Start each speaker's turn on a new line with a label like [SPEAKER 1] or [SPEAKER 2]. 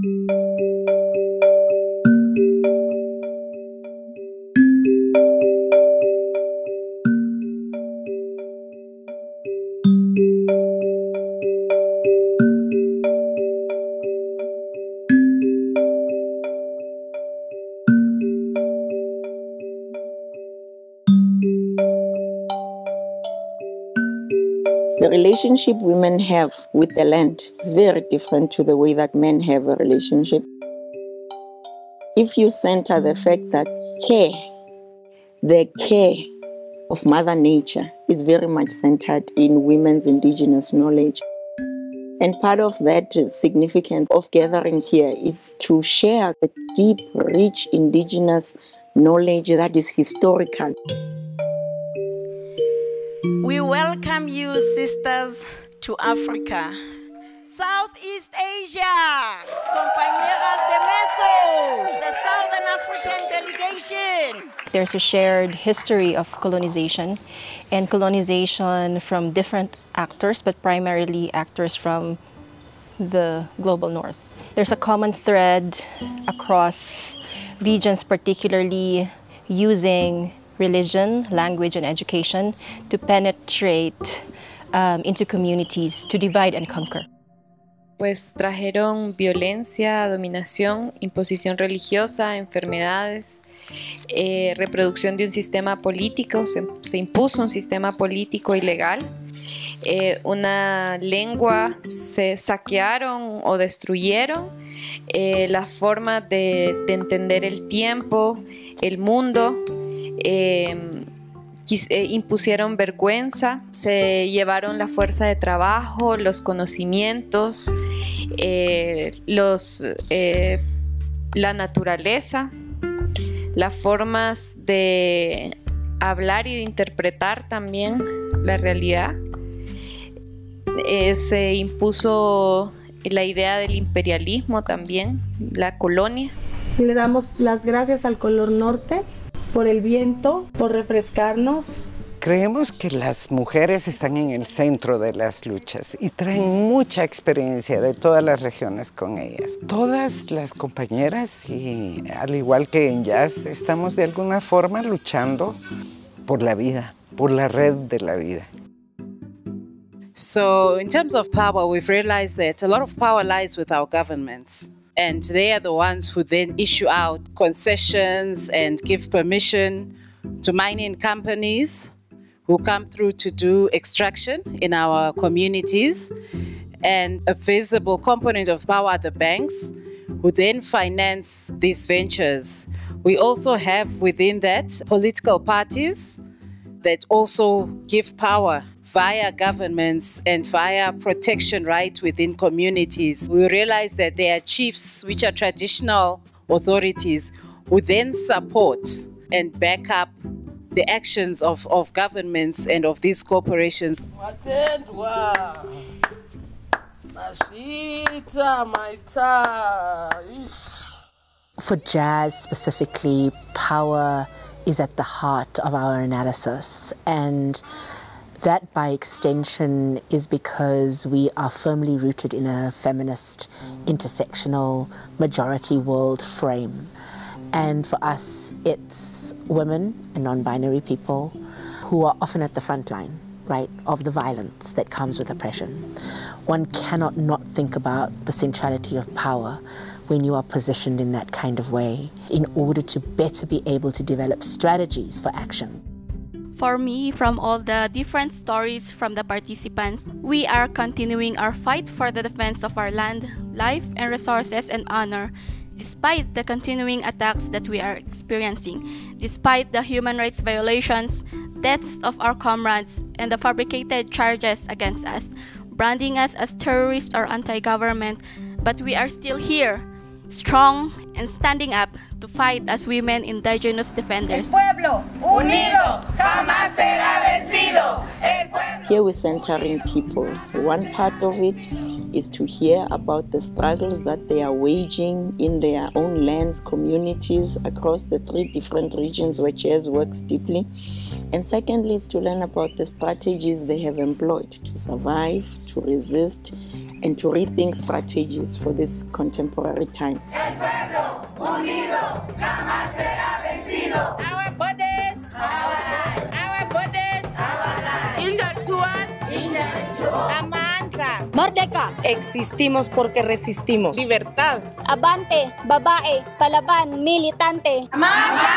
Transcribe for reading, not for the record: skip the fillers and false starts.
[SPEAKER 1] The relationship women have with the land is very different to the way that men have a relationship. If you center the fact that the care of Mother Nature is very much centered in women's indigenous knowledge. And part of that significance of gathering here is to share the deep, rich indigenous knowledge that is historical.
[SPEAKER 2] We welcome you, sisters, to Africa. Southeast Asia, compañeras de Meso, the Southern African delegation.
[SPEAKER 3] There's a shared history of colonization, and colonization from different actors, but primarily actors from the global north. There's a common thread across regions, particularly using religion, language, and education to penetrate into communities, to divide and conquer.
[SPEAKER 4] Pues trajeron violencia, dominación, imposición religiosa, enfermedades, reproducción de un sistema político, se impuso un sistema político ilegal, una lengua, se saquearon o destruyeron las formas de entender el tiempo, el mundo, impusieron vergüenza, se llevaron la fuerza de trabajo, los conocimientos, la naturaleza, las formas de hablar y de interpretar también la realidad. Se impuso la idea del imperialismo también, la colonia.
[SPEAKER 5] Le damos las gracias al color norte por el viento, por refrescarnos.
[SPEAKER 6] Creemos que las mujeres están en el centro de las luchas y traen mucha experiencia de todas las regiones con ellas. Todas las compañeras, y al igual que en JASS, estamos de alguna forma luchando por la vida, por la red de la vida.
[SPEAKER 7] So in terms of power, we've realized that a lot of power lies with our governments. And they are the ones who then issue out concessions and give permission to mining companies who come through to do extraction in our communities. And a visible component of power are the banks who then finance these ventures. We also have within that political parties that also give power via governments and via protection rights within communities. We realize that there are chiefs, which are traditional authorities, who then support and back up the actions of governments and of these corporations.
[SPEAKER 8] For JASS specifically, power is at the heart of our analysis, and that, by extension, is because we are firmly rooted in a feminist, intersectional, majority world frame. And for us, it's women and non-binary people who are often at the front line, right, of the violence that comes with oppression. One cannot not think about the centrality of power when you are positioned in that kind of way in order to better be able to develop strategies for action.
[SPEAKER 9] For me, from all the different stories from the participants, we are continuing our fight for the defense of our land, life, and resources and honor, despite the continuing attacks that we are experiencing, despite the human rights violations, deaths of our comrades, and the fabricated charges against us, branding us as terrorists or anti-government, but we are still here, strong and standing up to fight as women indigenous defenders.
[SPEAKER 2] El pueblo unido jamás será vencido.
[SPEAKER 1] Here we're centering peoples. One part of it is to hear about the struggles that they are waging in their own lands, communities, across the 3 different regions where JASS works deeply. And secondly, is to learn about the strategies they have employed to survive, to resist, and to rethink strategies for this contemporary time.
[SPEAKER 2] Our bodies, our bodies, intertwined.
[SPEAKER 10] Amandla. Mordeka. Existimos porque resistimos.
[SPEAKER 7] Libertad.
[SPEAKER 10] Abante, babae, palaban, militante.
[SPEAKER 2] Amandla.